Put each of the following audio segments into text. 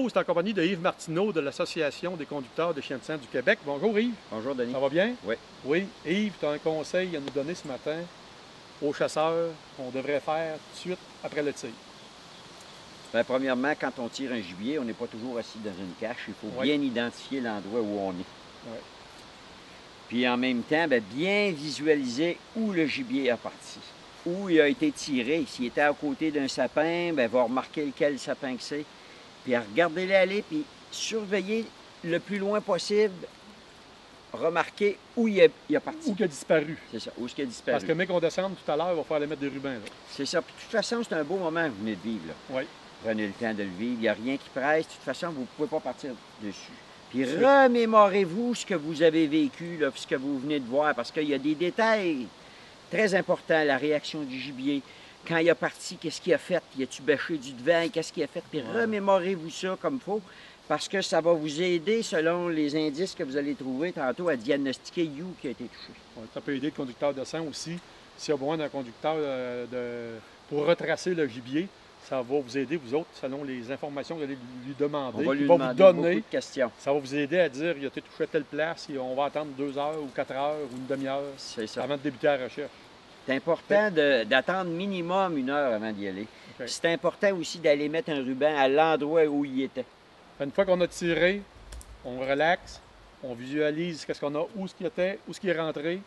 Balado, c'est en compagnie de Yves Martineau de l'Association des conducteurs de chiens de sang du Québec. Bonjour Yves. Bonjour Denis. Ça va bien? Oui. Oui. Yves, tu as un conseil à nous donner ce matin aux chasseurs qu'on devrait faire tout de suite après le tir. Bien, premièrement, quand on tire un gibier, on n'est pas toujours assis dans une cache. Il faut bien identifier l'endroit où on est. Oui. Puis en même temps, bien visualiser où le gibier est parti, où il a été tiré. S'il était à côté d'un sapin, va remarquer lequel sapin que c'est. Puis regardez-le aller, puis surveiller le plus loin possible, remarquer où il est parti. Où il a disparu. C'est ça, où est-ce qu'il a disparu. Parce que mec, on descende tout à l'heure, il va falloir aller mettre des rubans. C'est ça. Puis de toute façon, c'est un beau moment que vous venez de vivre. Là. Oui. Prenez le temps de le vivre. Il n'y a rien qui presse. De toute façon, vous ne pouvez pas partir dessus. Puis remémorez-vous ce que vous avez vécu, là, ce que vous venez de voir, parce qu'il y a des détails très importants. La réaction du gibier. Quand il est parti, qu'est-ce qu'il a fait? Y a-tu bêché du devant? Qu'est-ce qu'il a fait? Puis remémorez-vous ça comme il faut, parce que ça va vous aider, selon les indices que vous allez trouver tantôt, à diagnostiquer où qui a été touché. Ouais, ça peut aider le conducteur de sang aussi. S'il y a besoin d'un conducteur pour retracer le gibier, ça va vous aider, vous autres, selon les informations que vous allez lui demander. On va lui vous demander donner, beaucoup de questions. Ça va vous aider à dire, il a été touché à telle place, et on va attendre 2 heures ou 4 heures ou une demi-heure avant de débuter la recherche. C'est important d'attendre minimum 1 heure avant d'y aller. Okay. C'est important aussi d'aller mettre un ruban à l'endroit où il était. Une fois qu'on a tiré, on relaxe, on visualise qu'est-ce qu'on a, où ce qu'il était, où ce qui est rentré.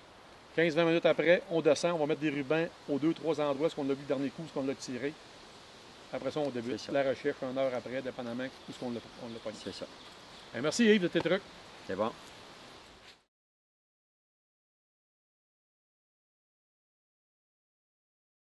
15-20 minutes après, on descend, on va mettre des rubans aux 2-3 endroits, ce qu'on l'a vu le dernier coup, ce qu'on l'a tiré. Après ça, on débute la recherche 1 heure après, dépendamment de ce qu'on l'a pogné. C'est ça. Merci Yves de tes trucs. C'est bon.